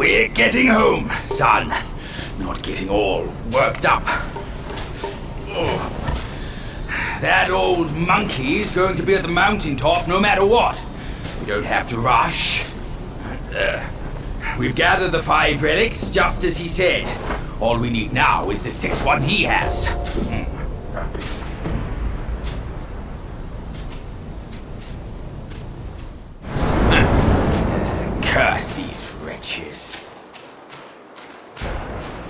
We're getting home, son. Not getting all worked up. That old monkey's going to be at the mountaintop no matter what. We don't have to rush. We've gathered the 5 relics just as he said. All we need now is the 6th one he has. Curse these wretches.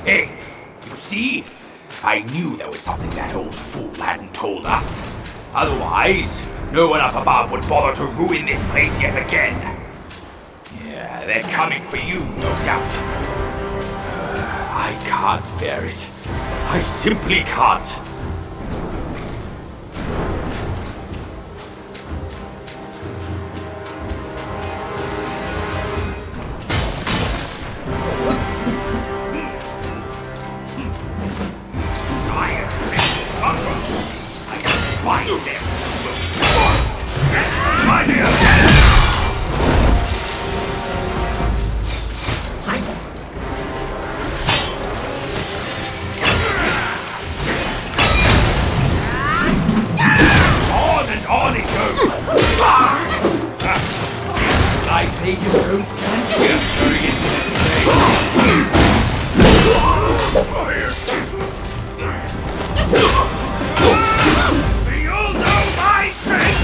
Hey, you see? I knew there was something that old fool hadn't told us. Otherwise, no one up above would bother to ruin this place yet again. Yeah, they're coming for you, no doubt. I can't bear it. I simply can't. Find them! Find me again! On it goes! It's like they just don't fancy us going into this place. You'll know my strength!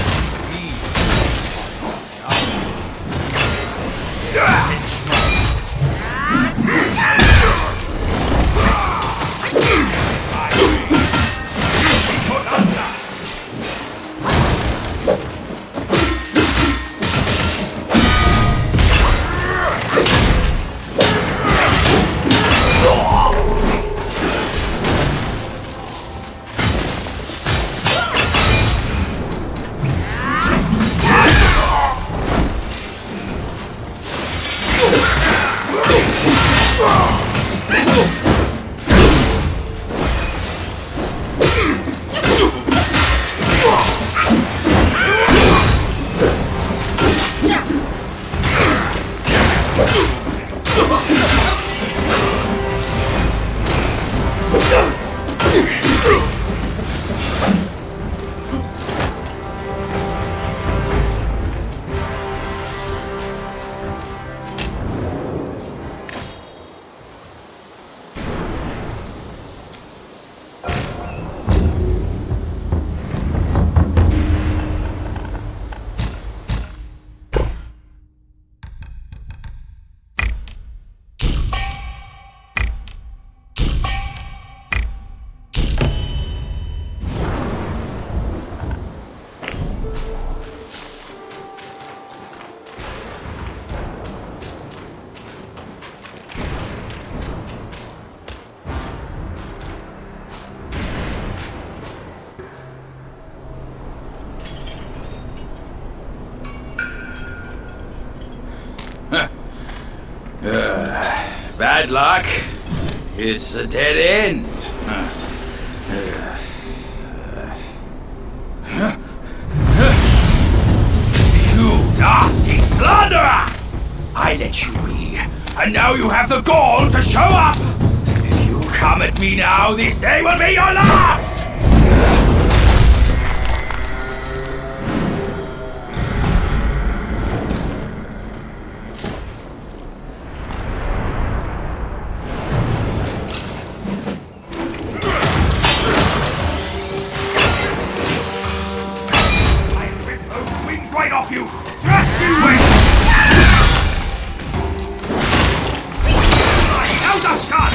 Bad luck. It's a dead end. You nasty slanderer! I let you be, and now you have the gall to show up! If you come at me now, this day will be your last! Right off you! Just you wait! Now's our shot!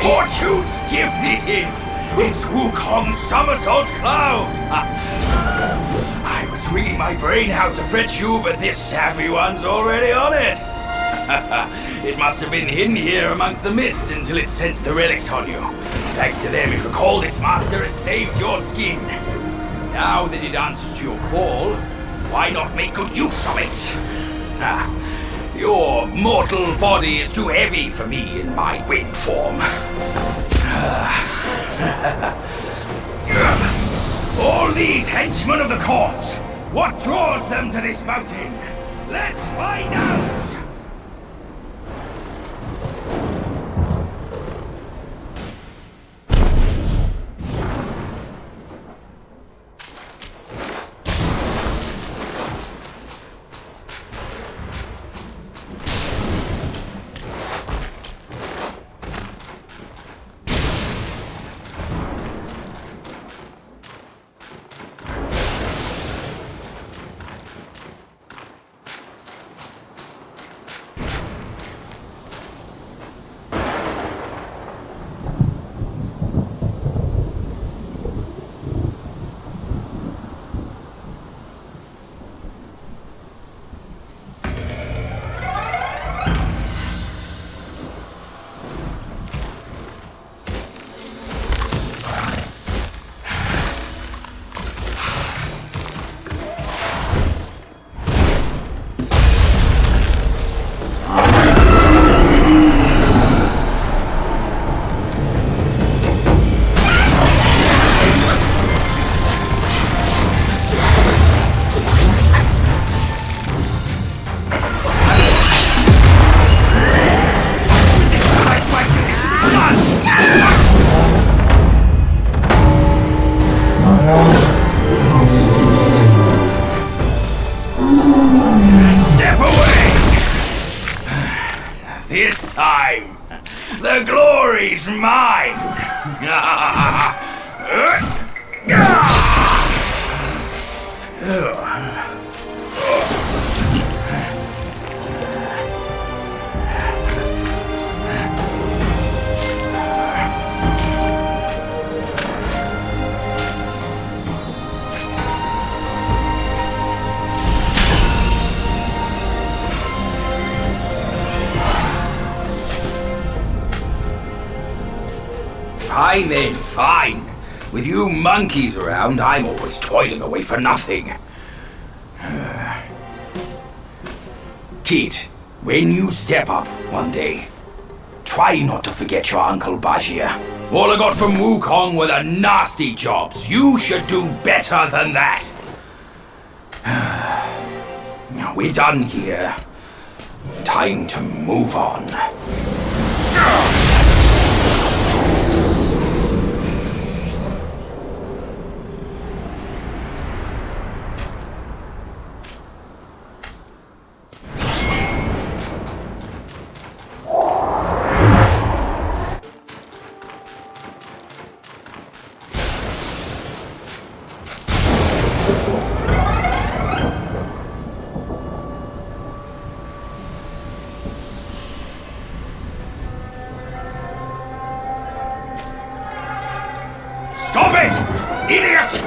Fortune's gift it is! It's Wukong's somersault cloud! I was wringing my brain how to fetch you, but this savvy one's already on it! It must have been hidden here amongst the mist until it sensed the relics on you. Thanks to them, it recalled its master and saved your skin. Now that it answers to your call, why not make good use of it? Your mortal body is too heavy for me in my wind form. All these henchmen of the court, what draws them to this mountain? Let's find out! Step away! This time, the glory's mine! Fine then, fine. With you monkeys around, I'm always toiling away for nothing. Kid, when you step up one day, try not to forget your Uncle Bajir. All I got from Wukong were the nasty jobs. You should do better than that. We're done here. Time to move on. Stop it! Idiot!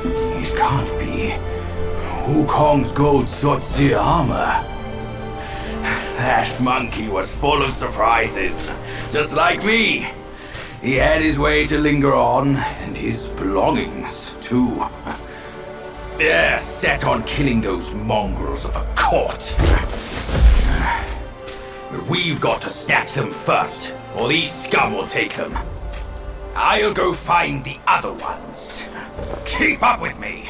It can't be. Wukong's gold Sotzi armor. That monkey was full of surprises, just like me. He had his way to linger on, and his belongings, too. They're set on killing those mongrels of a court. But we've got to snatch them first, or these scum will take them. I'll go find the other ones. Keep up with me.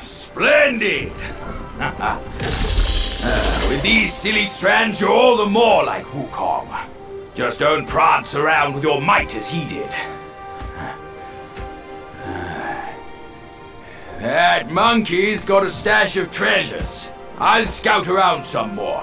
Splendid! With these silly strands, you're all the more like Wukong. Just don't prance around with your might as he did. That monkey's got a stash of treasures. I'll scout around some more.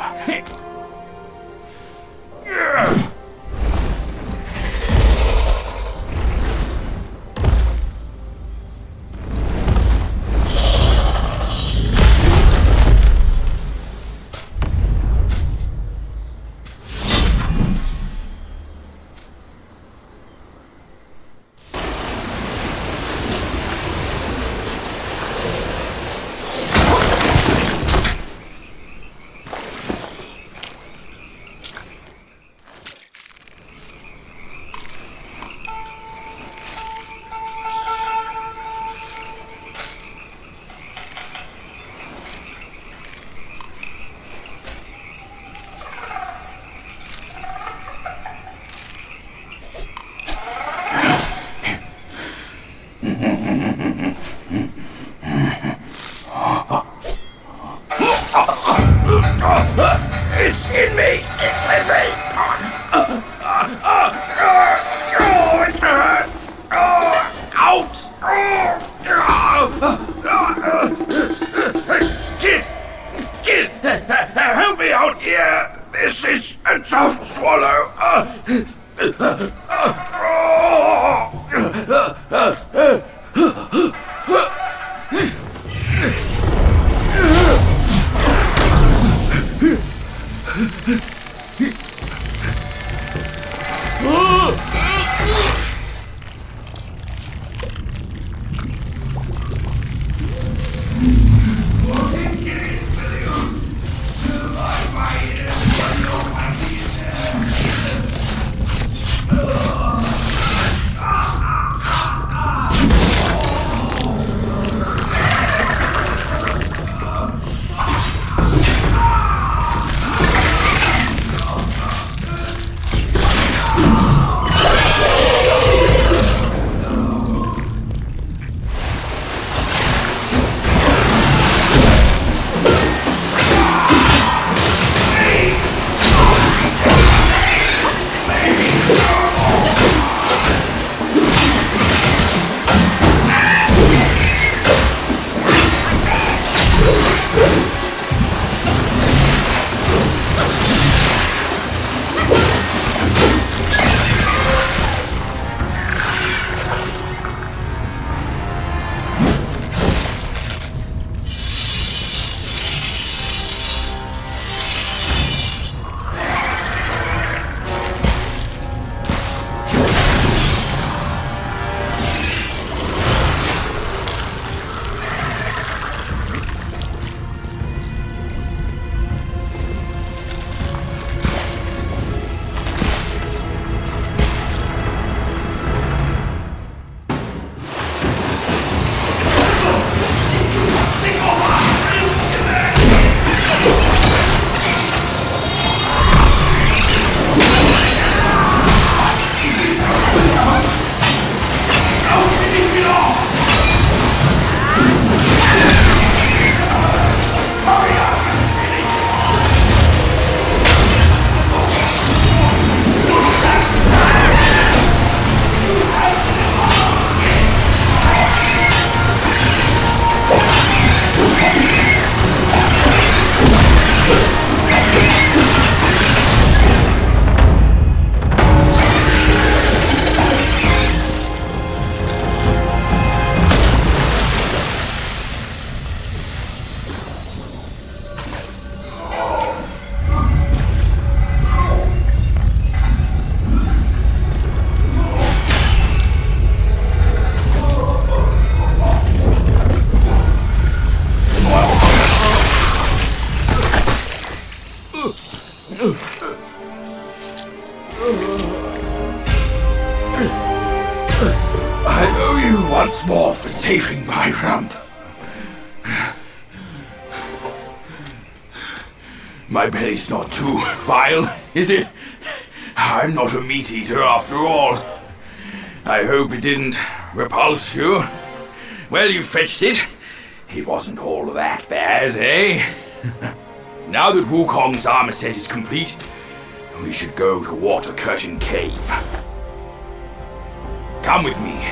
I owe you once more for saving my rump. My belly's not too vile, is it? I'm not a meat eater after all. I hope it didn't repulse you. Well, you fetched it. It wasn't all that bad, eh? Now that Wukong's armor set is complete, we should go to Water Curtain Cave. Come with me.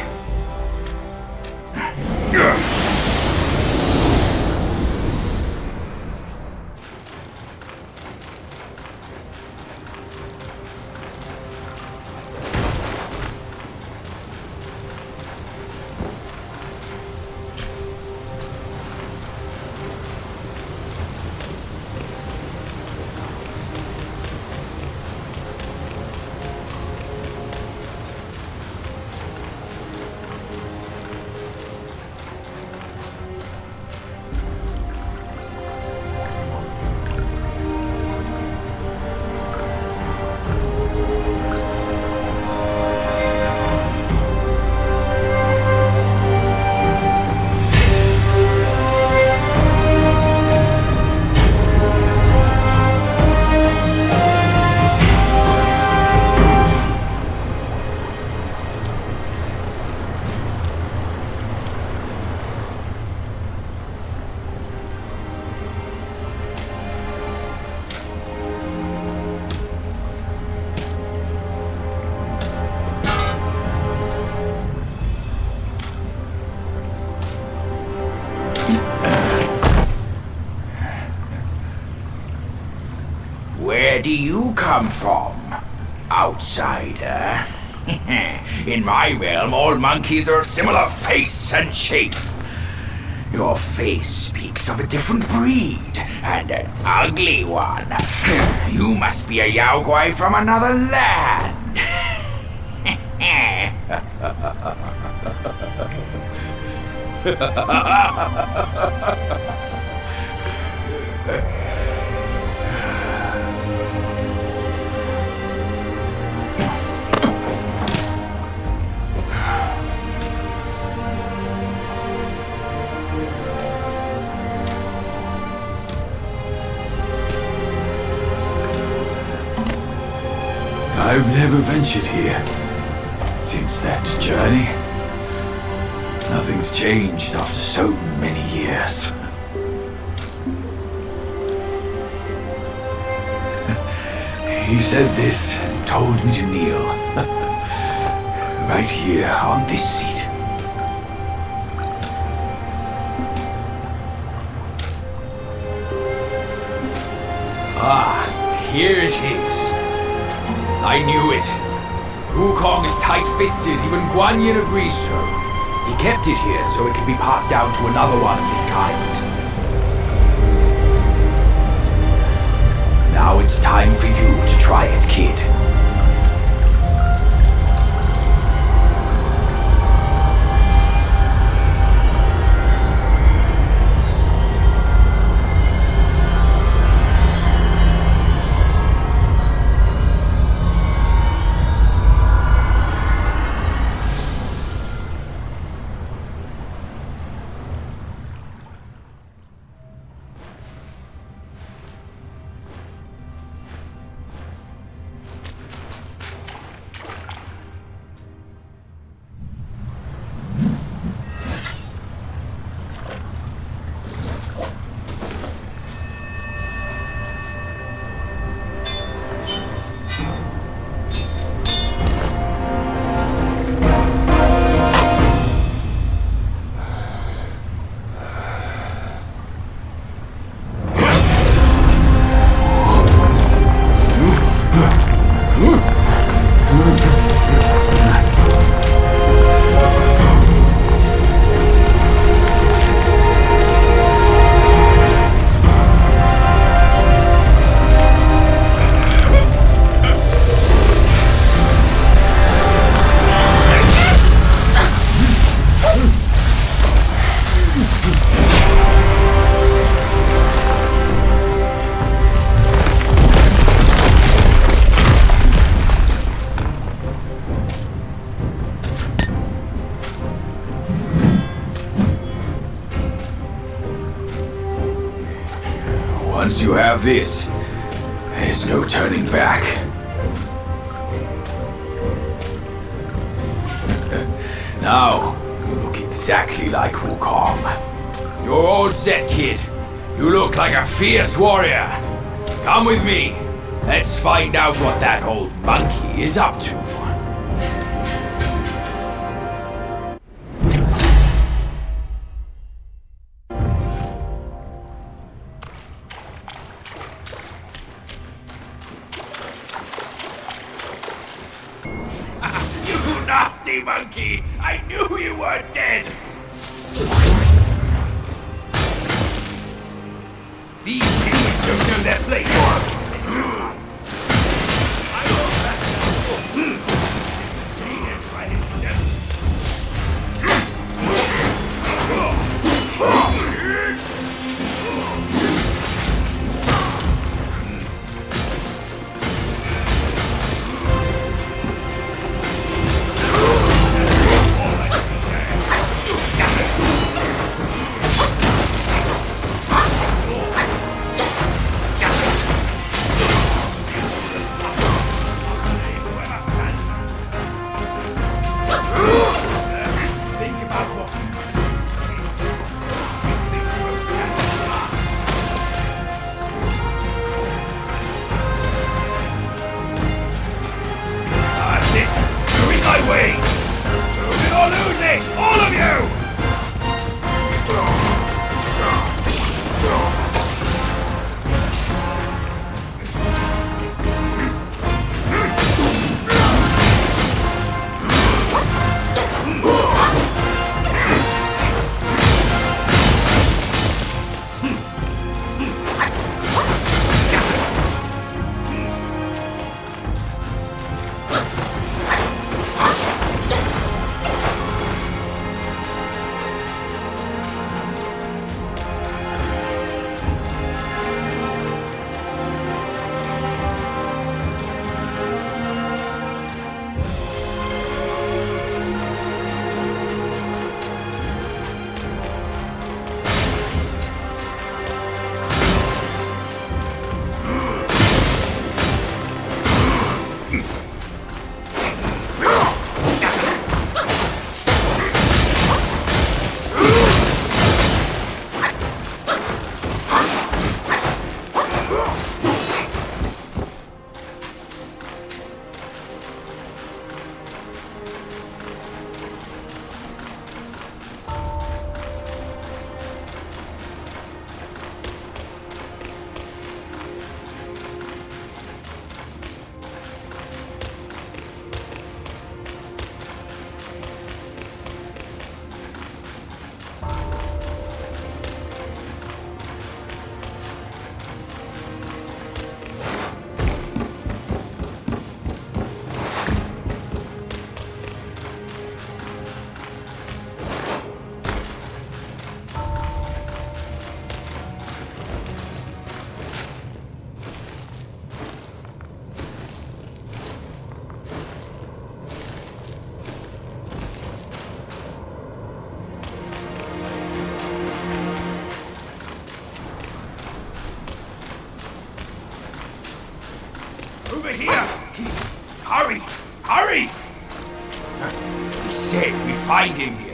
Where do you come from, outsider? In my realm, all monkeys are of similar face and shape. Your face speaks of a different breed, and an ugly one. You must be a Yaoguai from another land. I've never ventured here since that journey. Nothing's changed after so many years. He said this and told me to kneel. Right here on this seat. Ah, here it is. I knew it. Wukong is tight-fisted, even Guan Yin agrees so. He kept it here so it could be passed down to another one of his kind. Now it's time for you to try it, kid. Once you have this, there's no turning back. Now, you look exactly like Wukong. You're all set, kid. You look like a fierce warrior. Come with me. Let's find out what that old monkey is up to. You nasty monkey! I knew you were dead! These idiots don't know their place! All of you! Over here! Hurry! Hurry! He said we find him here.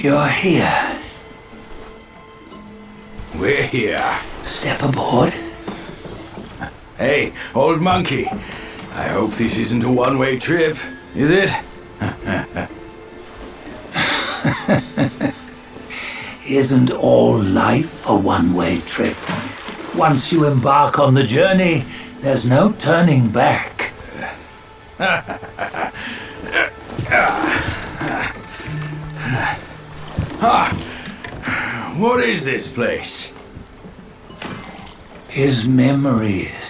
You're here. We're here. Step aboard. Hey, old monkey. I hope this isn't a one-way trip, is it? Isn't all life a one-way trip? Once you embark on the journey, there's no turning back. What is this place? His memories.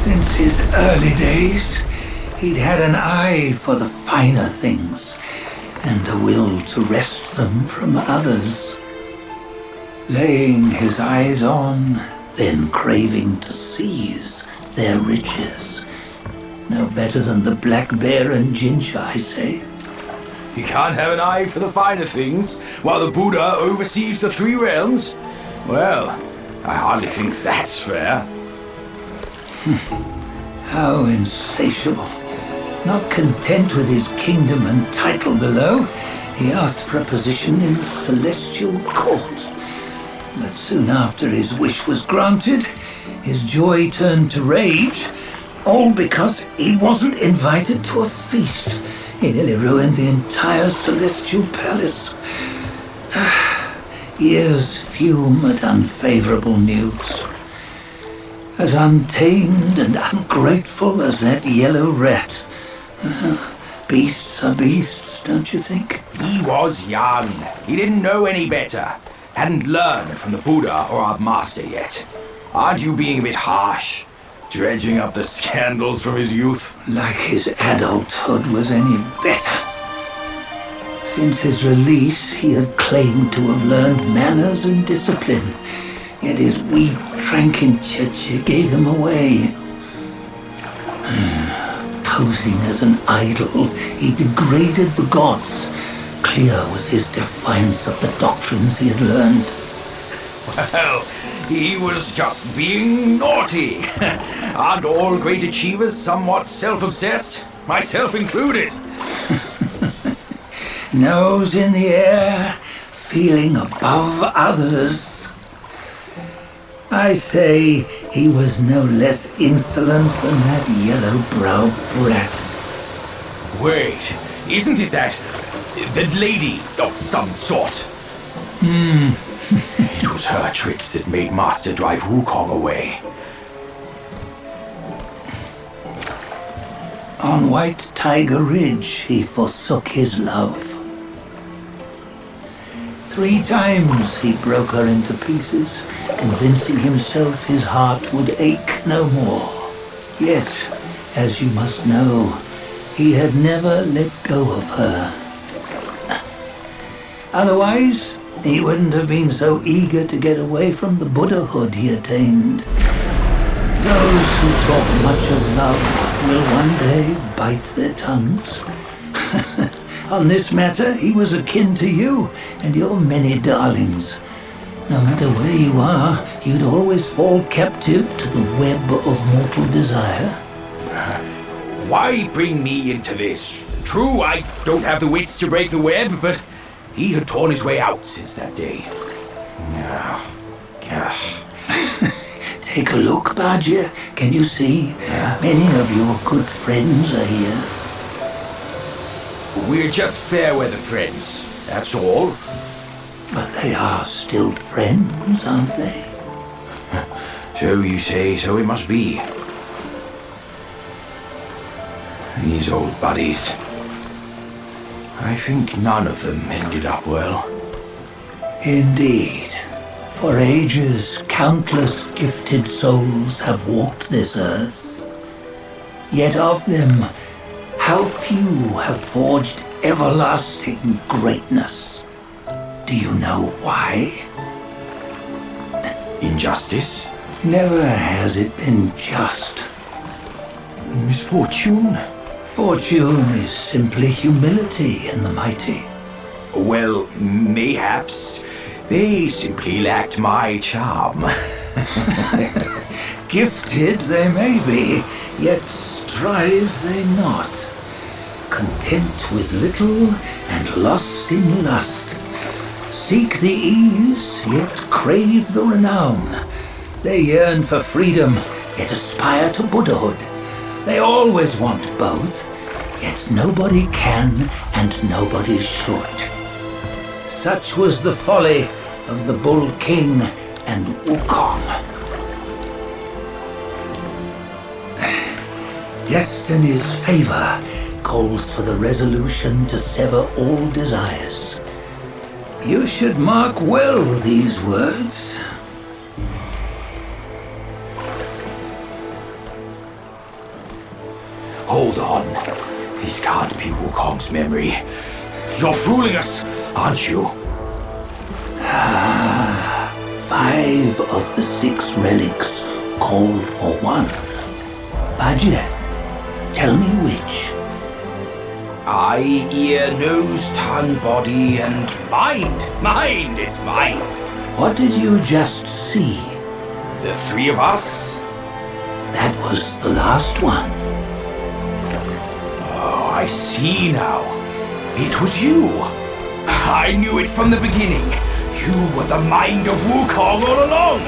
Since his early days, he'd had an eye for the finer things and a will to wrest them from others. Laying his eyes on, then craving to seize their riches. No better than the black bear and ginger, I say. You can't have an eye for the finer things while the Buddha oversees the three realms? Well, I hardly think that's fair. How insatiable. Not content with his kingdom and title below, he asked for a position in the celestial court. But soon after his wish was granted, his joy turned to rage, all because he wasn't invited to a feast. He nearly ruined the entire celestial palace. Ears fume at unfavorable news. As untamed and ungrateful as that yellow rat. Beasts are beasts, don't you think? He was young. He didn't know any better. Hadn't learned from the Buddha or our master yet. Aren't you being a bit harsh? Dredging up the scandals from his youth? Like his adulthood was any better. Since his release, he had claimed to have learned manners and discipline. Yet his weak Frankenchurch gave him away. Posing as an idol, he degraded the gods. Clear was his defiance of the doctrines he had learned. Well, he was just being naughty. Aren't all great achievers somewhat self-obsessed? Myself included. Nose in the air, feeling above others. I say he was no less insolent than that yellow-browed brat. Wait, isn't it that lady of some sort? It was her tricks that made Master drive Wukong away. On White Tiger Ridge, he forsook his love. 3 times he broke her into pieces, convincing himself his heart would ache no more. Yet, as you must know, he had never let go of her. Otherwise, he wouldn't have been so eager to get away from the Buddhahood he attained. Those who talk much of love will one day bite their tongues. On this matter, he was akin to you and your many darlings. No matter where you are, you'd always fall captive to the web of mortal desire. Why bring me into this? True, I don't have the wits to break the web, but he had torn his way out since that day. Take a look, Bajia. Can you see? Many of your good friends are here. We're just fair weather friends, that's all. But they are still friends, aren't they? So you say, so it must be. These old buddies. I think none of them ended up well. Indeed. For ages, countless gifted souls have walked this earth. Yet of them, how few have forged everlasting greatness? Do you know why? Injustice? Never has it been just. Misfortune? Fortune is simply humility in the mighty. Well, mayhaps they simply lacked my charm. Gifted they may be, yet strive they not. Content with little and lost in lust. Seek the ease, yet crave the renown. They yearn for freedom, yet aspire to Buddhahood. They always want both, yet nobody can and nobody should. Such was the folly of the Bull King and Wukong. Destiny's favor calls for the resolution to sever all desires. You should mark well these words. Hold on. This can't be Wukong's memory. You're fooling us, aren't you? 5 of the 6 relics call for one. Bajie, tell me which. Eye, ear, nose, tongue, body, and mind. Mind, it's mind. What did you just see? The 3 of us? That was the last one. Oh, I see now. It was you. I knew it from the beginning. You were the mind of Wukong all along.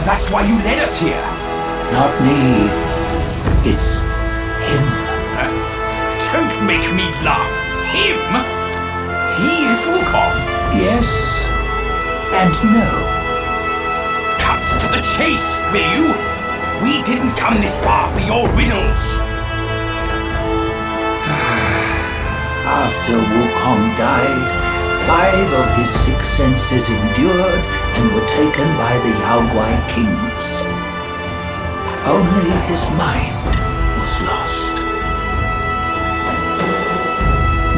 That's why you led us here. Not me. It's him. Don't make me laugh. Him? He is Wukong. Yes and no. Cut to the chase, will you? We didn't come this far for your riddles. After Wukong died, 5 of his 6 senses endured and were taken by the Yaoguai kings. Only his mind was lost.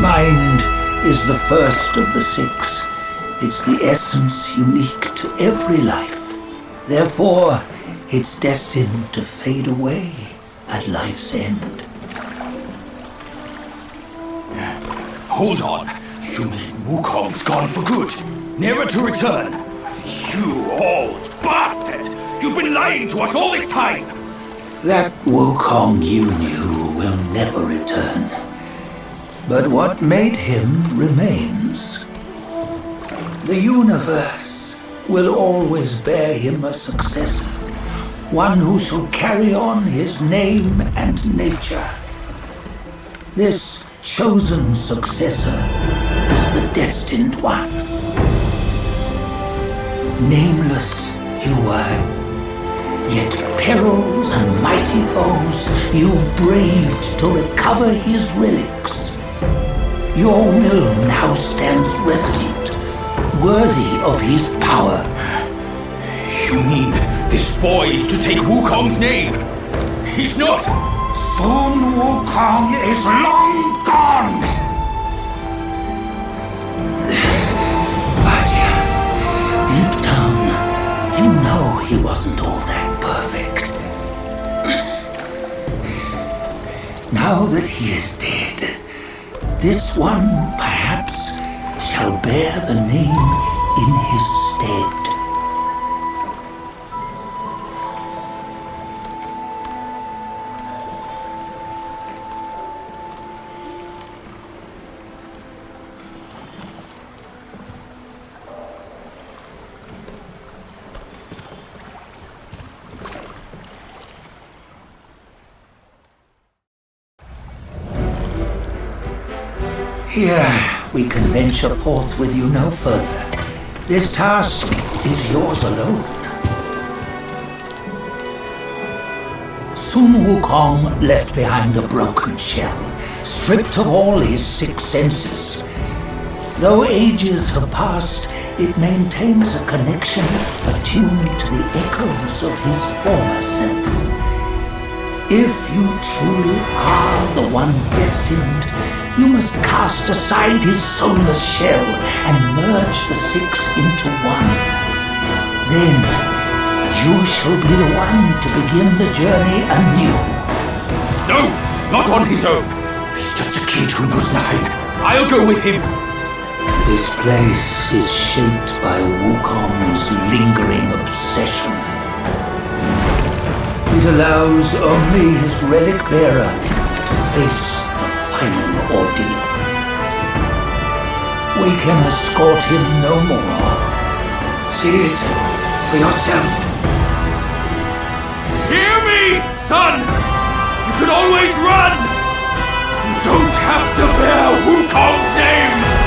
Mind is the first of the 6. It's the essence unique to every life. Therefore, it's destined to fade away at life's end. Hold on. You mean Wukong's gone for good? Never to return? You old bastard! You've been lying to us all this time! That Wukong you knew will never return. But what made him remains. The universe will always bear him a successor, one who shall carry on his name and nature. This chosen successor is the destined one. Nameless you were, yet perils and mighty foes you've braved to recover his relics. Your will now stands resolute, worthy of his power. You mean this boy is to take Wukong's name? He's not! Sun Wukong is long gone! But deep down, you know he wasn't all that perfect. Now that he is dead, this one perhaps shall bear the name in his stead. Here, we can venture forth with you no further. This task is yours alone. Sun Wukong left behind a broken shell, stripped of all his 6 senses. Though ages have passed, it maintains a connection attuned to the echoes of his former self. If you truly are the one destined, you must cast aside his soulless shell and merge the 6 into one. Then you shall be the one to begin the journey anew. No! Not on his own! He's just a kid who knows nothing. I'll go with him! This place is shaped by Wukong's lingering obsession. It allows only his relic bearer to face the final ordeal. We can escort him no more. See it for yourself. Hear me, son! You can always run! You don't have to bear Wukong's name!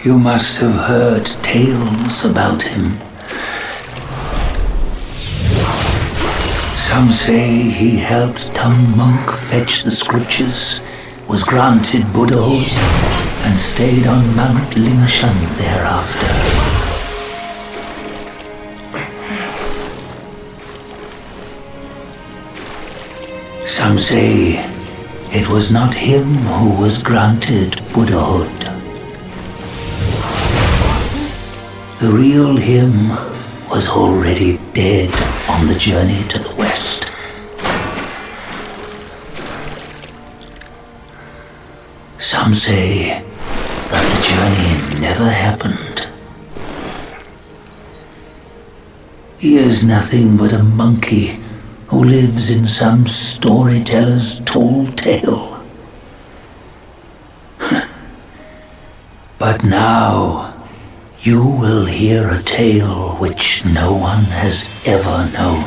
You must have heard tales about him. Some say he helped some monk fetch the scriptures, was granted Buddhahood, and stayed on Mount Lingshan thereafter. Some say it was not him who was granted Buddhahood. The real him was already dead on the journey to the west. Some say that the journey never happened. He is nothing but a monkey who lives in some storyteller's tall tale. But now, you will hear a tale which no one has ever known.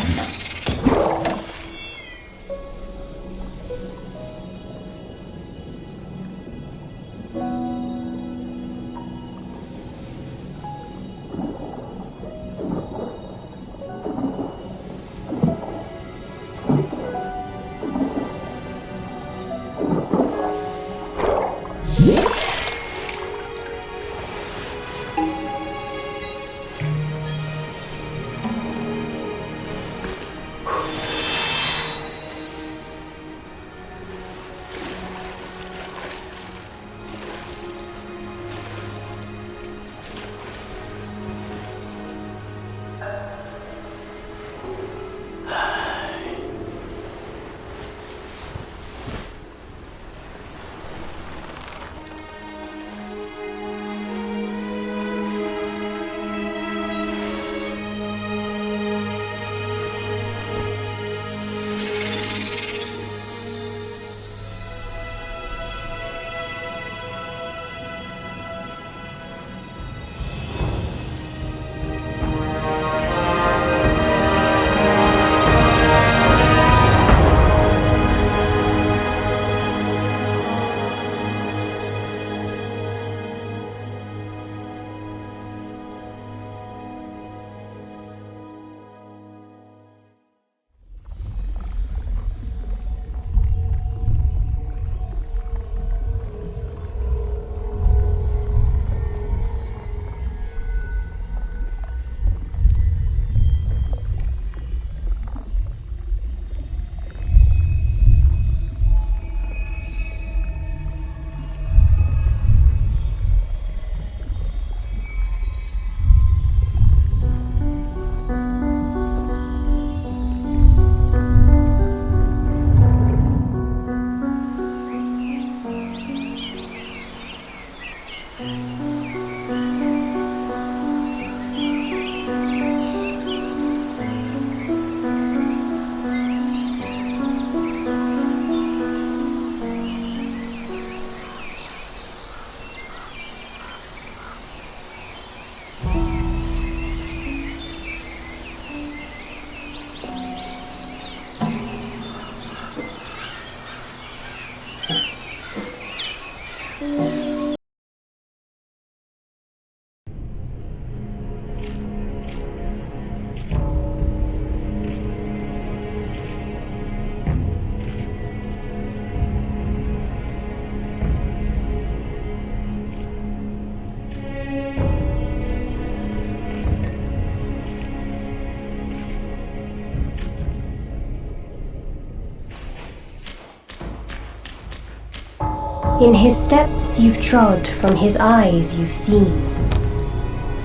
In his steps you've trod, from his eyes you've seen.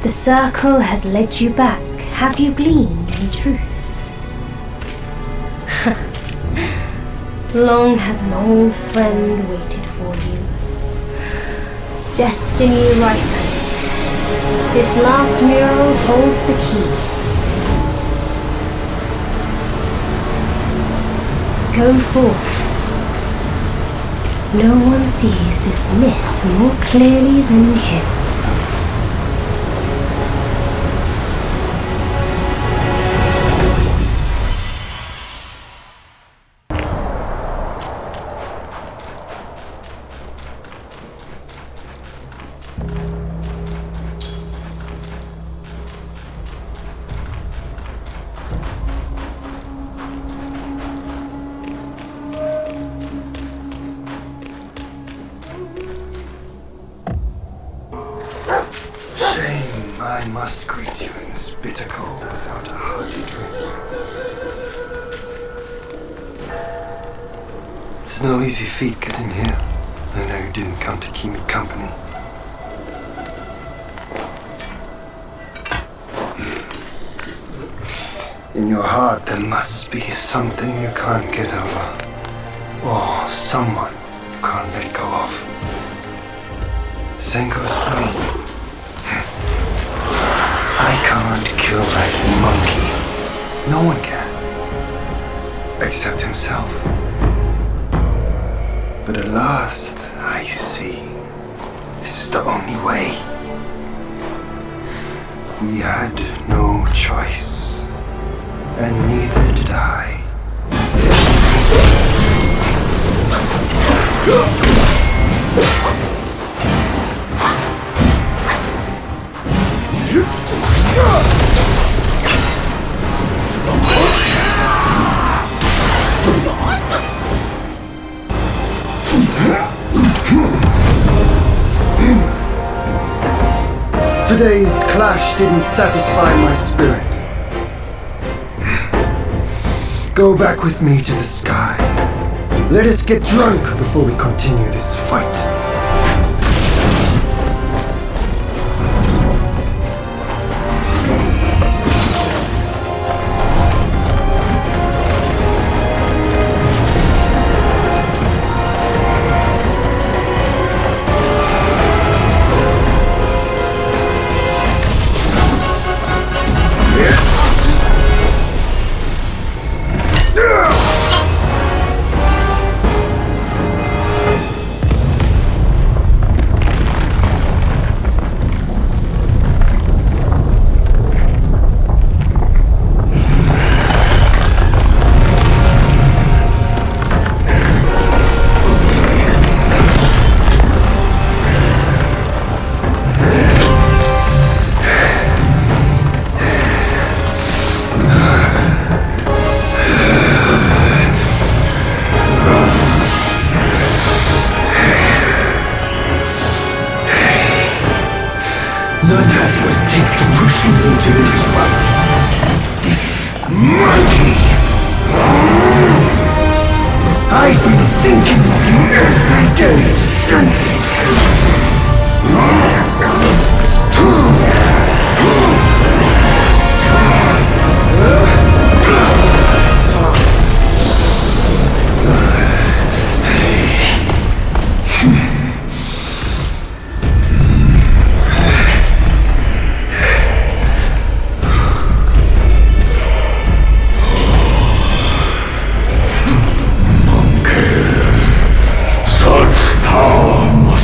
The circle has led you back, have you gleaned any truths? Long has an old friend waited for you. Destiny ripens. This last mural holds the key. Go forth. No one sees this myth more clearly than him. I must greet you in this bitter cold without a hearty drink. It's no easy feat getting here. I know you didn't come to keep me company. In your heart, there must be something you can't get over. Or someone you can't let go of. Same goes for me. I can't kill that monkey. No one can. Except himself. But at last, I see. This is the only way. He had no choice. And neither did I. Today's clash didn't satisfy my spirit. Go back with me to the sky. Let us get drunk before we continue this fight. None has what it takes to push me into this fight. This monkey. I've been thinking of you every day since. Such power must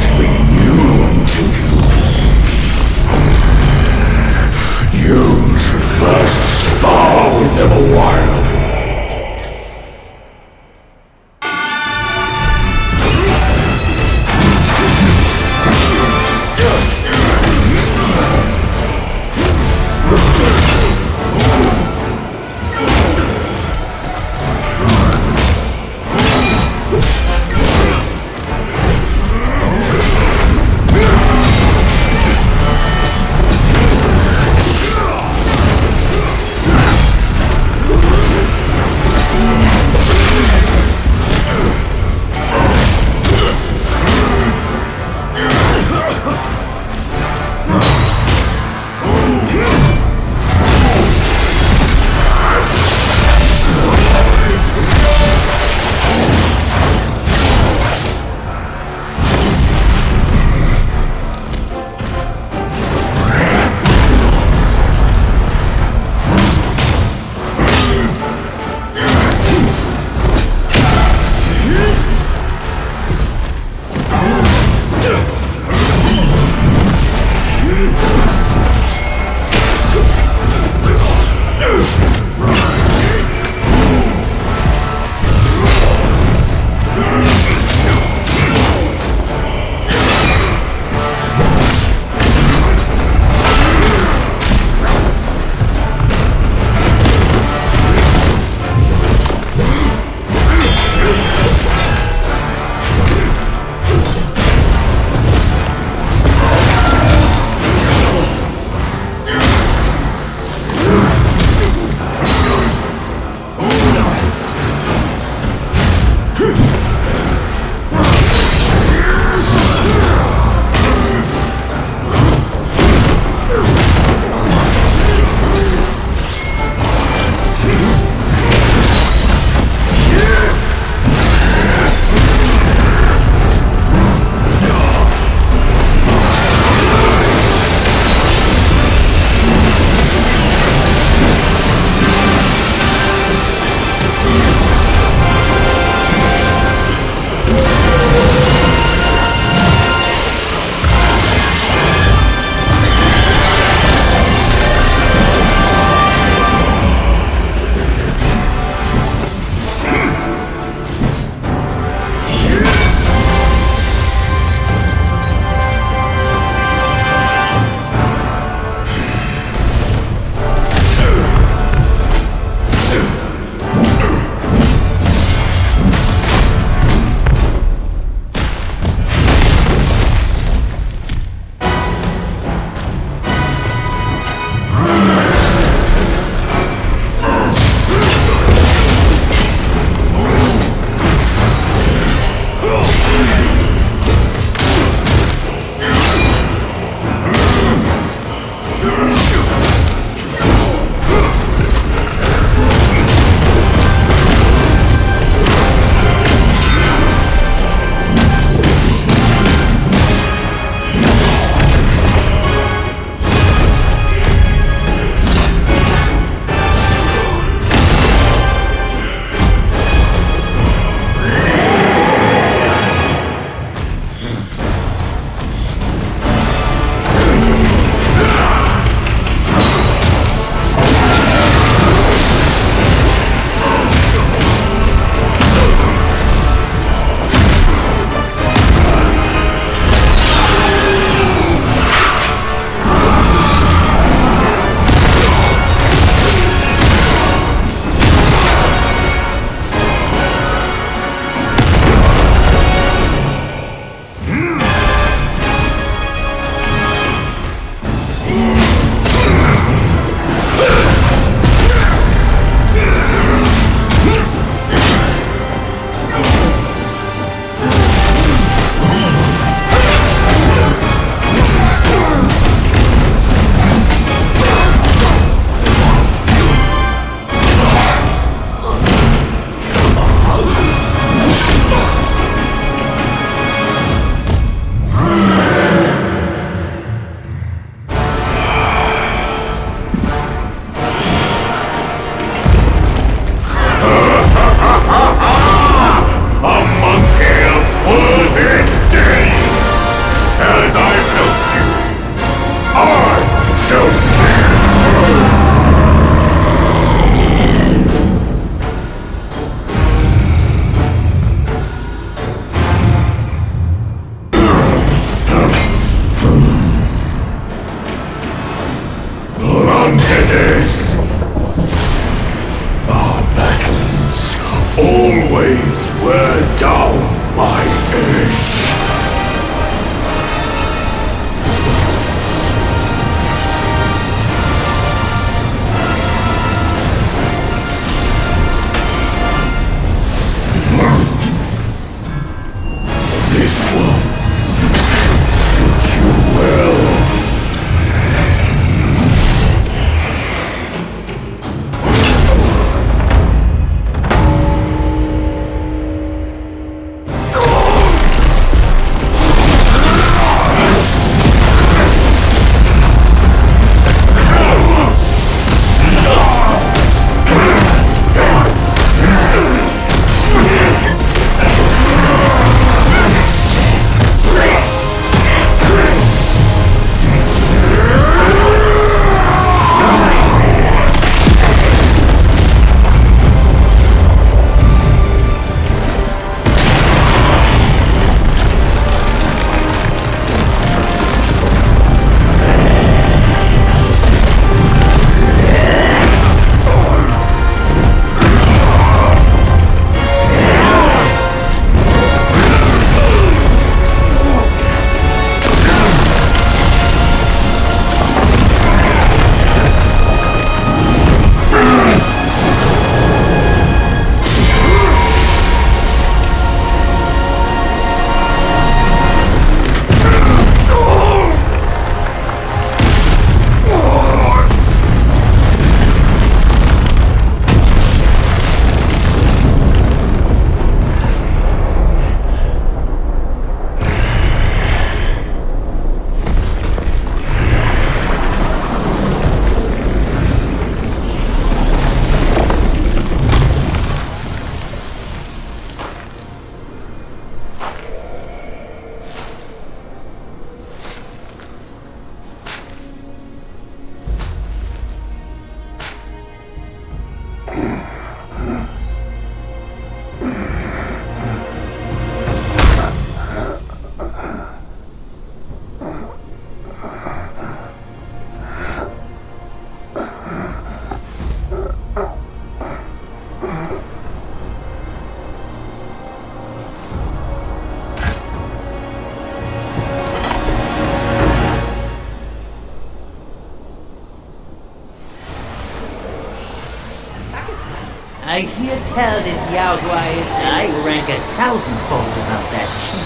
I hear tell this Yaoguai is I rank 1,000-fold above that king.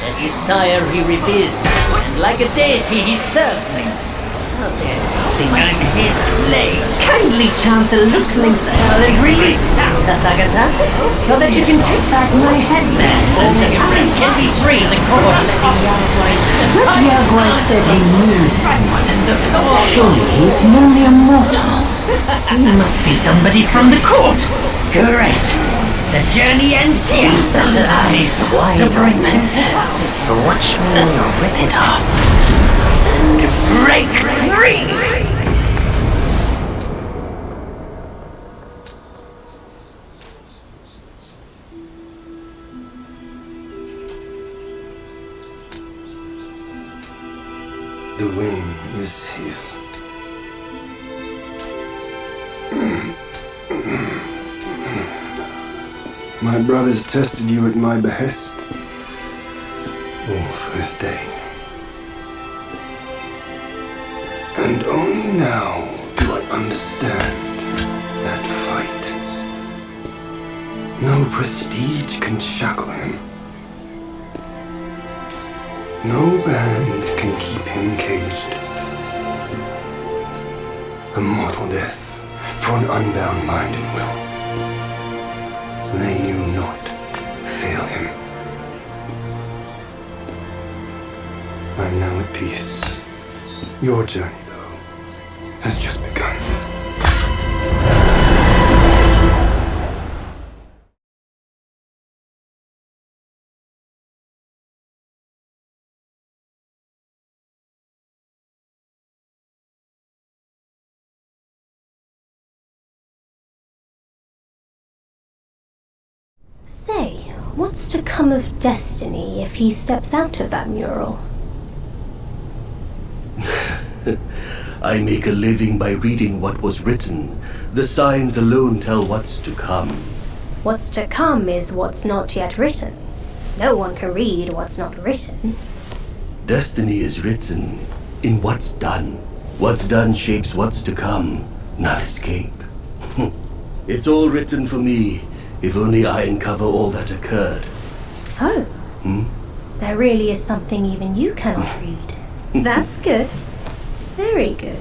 As his sire he reveres me, and like a deity he serves me. How dare you think I'm his slave? Kindly chant the loosening spell and release Tathagata, so that you can take back my headband. Until your friend can be free of the cord letting Yaoguai... But Yaguai said he knew somewhat. Surely he's merely a mortal. He must be somebody from the court. Correct. The journey ends here. Keep those eyes wide to bring them down. Watch me rip it off. And break free! The win is his. My brothers tested you at my behest. All for this day. And only now do I understand that fight. No prestige can shackle him. No band can keep him caged. A mortal death for an unbound mind and will. May you not fail him. I'm now at peace. Your journey, though, has just begun. Say, what's to come of Destiny if he steps out of that mural? I make a living by reading what was written. The signs alone tell what's to come. What's to come is what's not yet written. No one can read what's not written. Destiny is written in what's done. What's done shapes what's to come, not escape. It's all written for me, if only I uncover all that occurred. So, there really is something even you cannot read. That's good. Very good.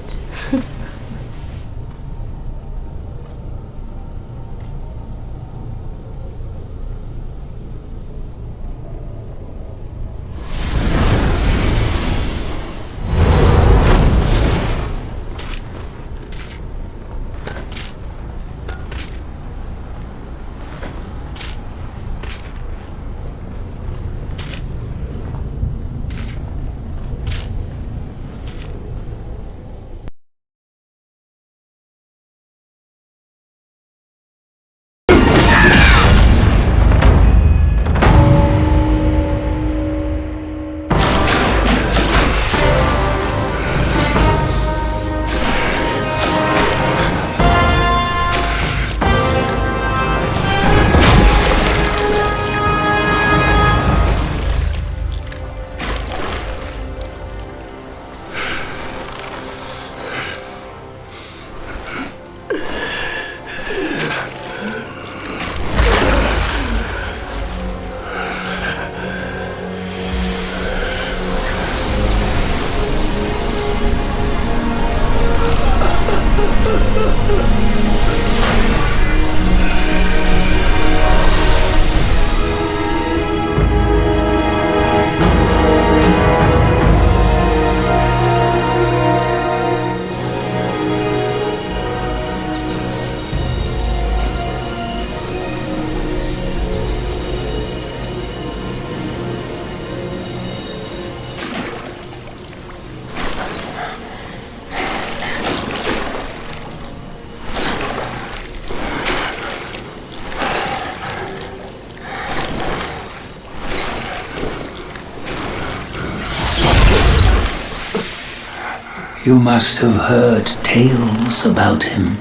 You must have heard tales about him.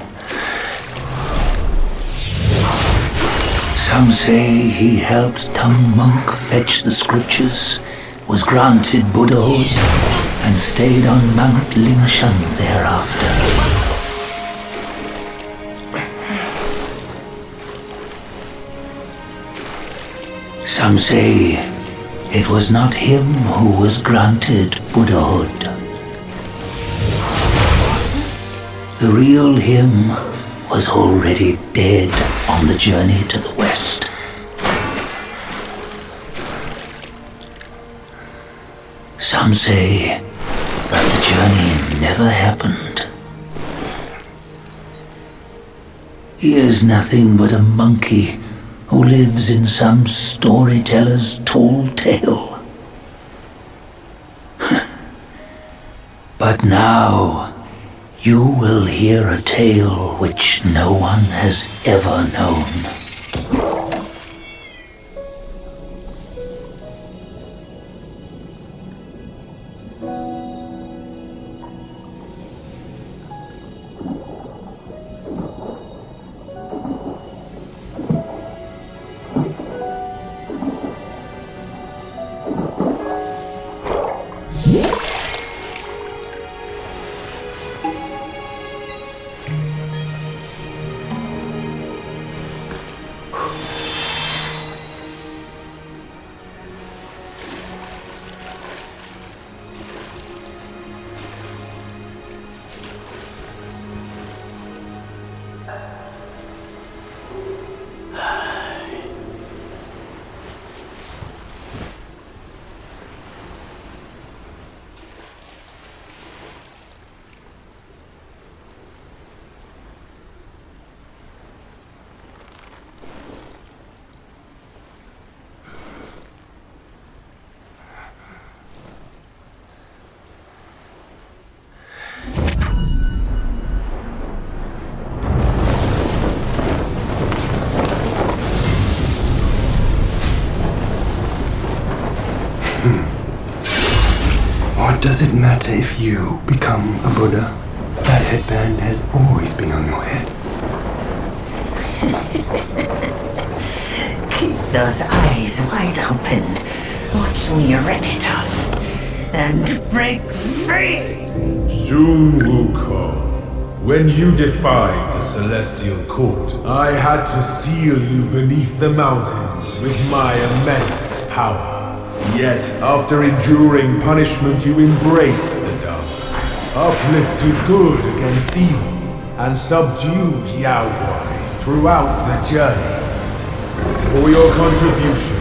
Some say he helped Tung Monk fetch the scriptures, was granted Buddhahood, and stayed on Mount Lingshan thereafter. Some say it was not him who was granted Buddhahood. The real him was already dead on the journey to the west. Some say that the journey never happened. He is nothing but a monkey who lives in some storyteller's tall tale. But now, you will hear a tale which no one has ever known. What does it matter if you become a Buddha? That headband has always been on your head. Keep those eyes wide open. Watch me rip it off. And break free! Soon, Wukong, when you defied the Celestial Court, I had to seal you beneath the mountains with my immense power. Yet, after enduring punishment, you embraced the dark, uplifted good against evil, and subdued Yao Guais throughout the journey. For your contribution,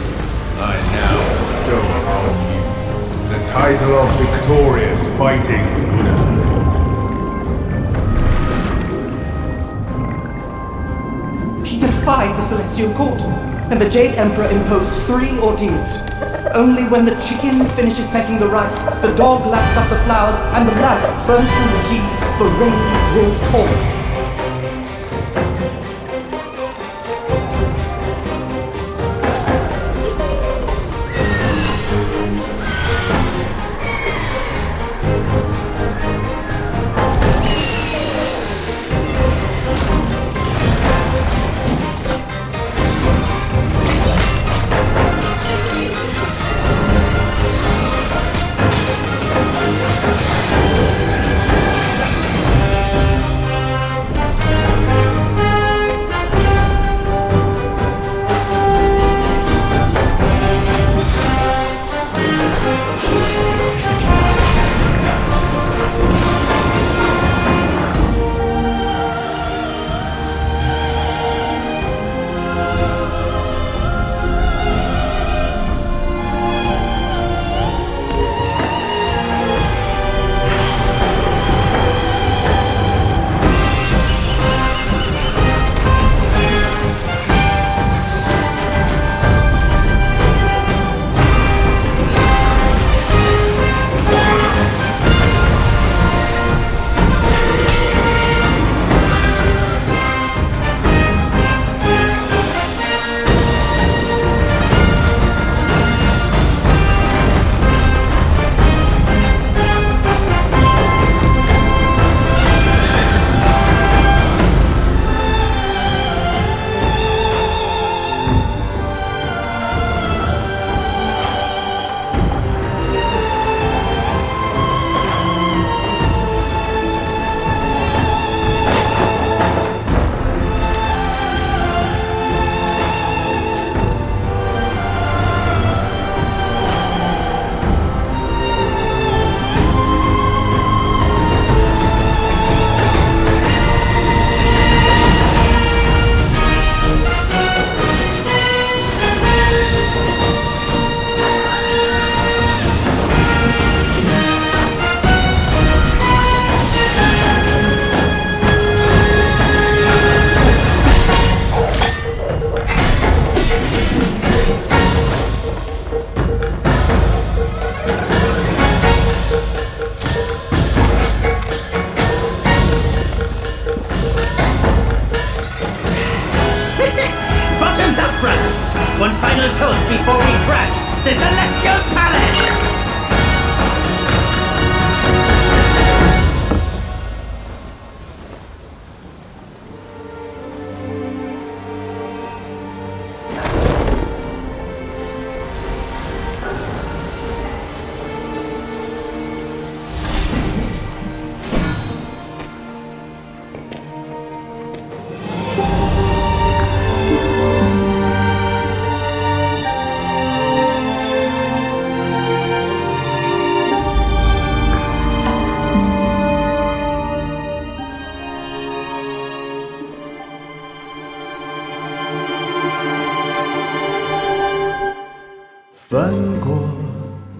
I now bestow upon you the title of Victorious Fighting Buddha. He defied the Celestial Court, and the Jade Emperor imposed 3 ordeals. Only when the chicken finishes pecking the rice, the dog laps up the flowers, and the lamp burns through the key, the rain will fall.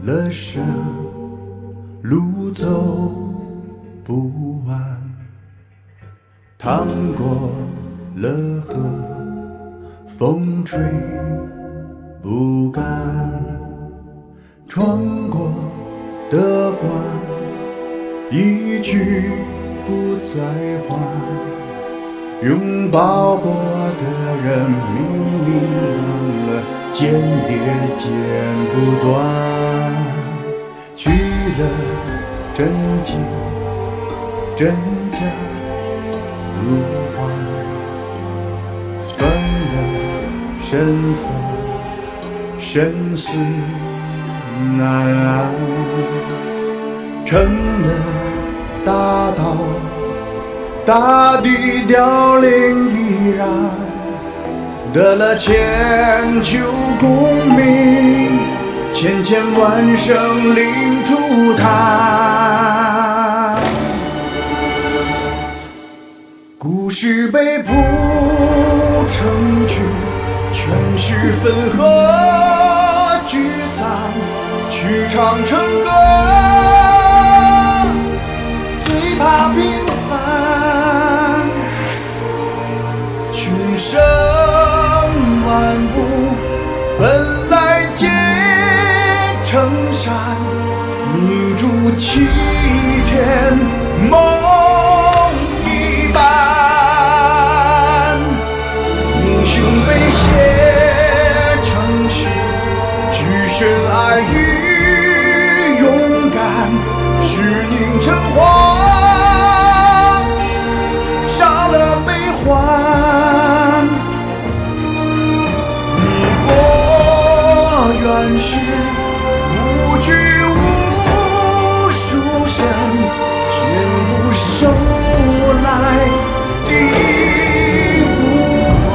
了生，路走不完，趟过了河，风吹不干，穿过的关，一去不再还。拥抱过的人，明明忘了，剪也剪不断。去了真情，真假如幻，分了身份，生死难安。成了大道，大地凋零依然，得了千秋功名，千千万生领土坛。故事被谱成曲，全是分合聚散，曲唱成歌，最怕平凡。群生万物本来皆成山，明珠齐天梦一般。英雄被写成诗，只剩爱与勇敢，是凝成花，杀了悲欢。你我原是无拘无束身，天不收来地不管。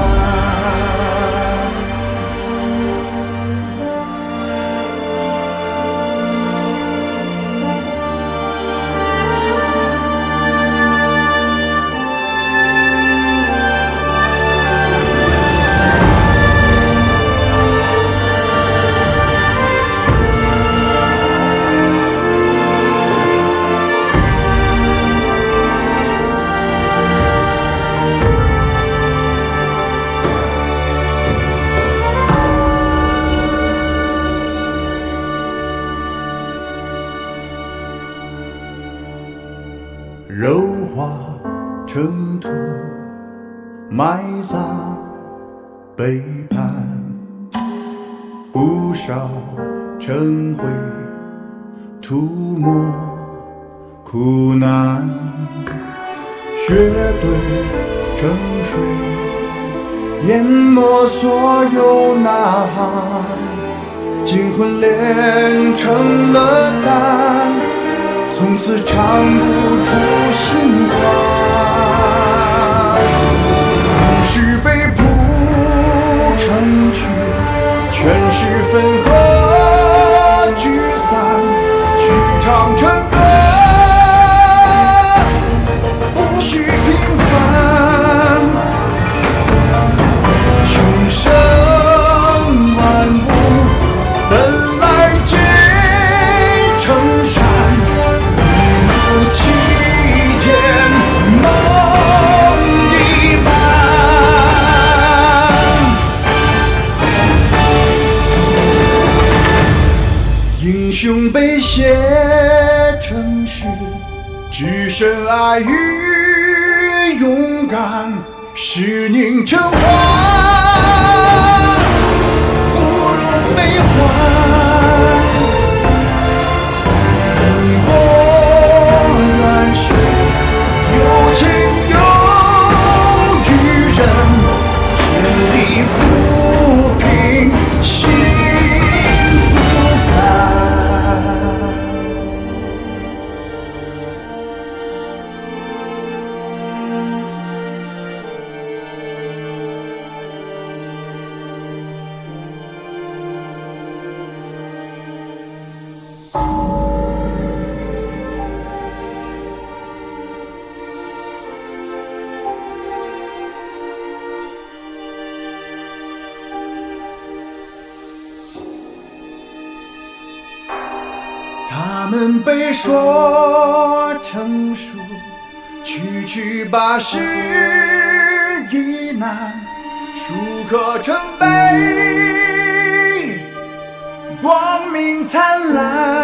肉化成土，埋葬背叛，骨烧成灰，涂抹苦难，血兑成水，淹没所有呐喊，惊魂炼成了丹，从此尝不出心酸。故事被谱成曲，全是分合聚散，曲唱成歌，不需平凡。穷生万物本来皆成山，齐天梦一般。英雄被写成诗，只剩爱与勇敢，是凝成花，不容悲欢。你我原是有情有义人，天地不平，心不甘。他们被说成书，区区八十一难，书可成碑，光明灿烂。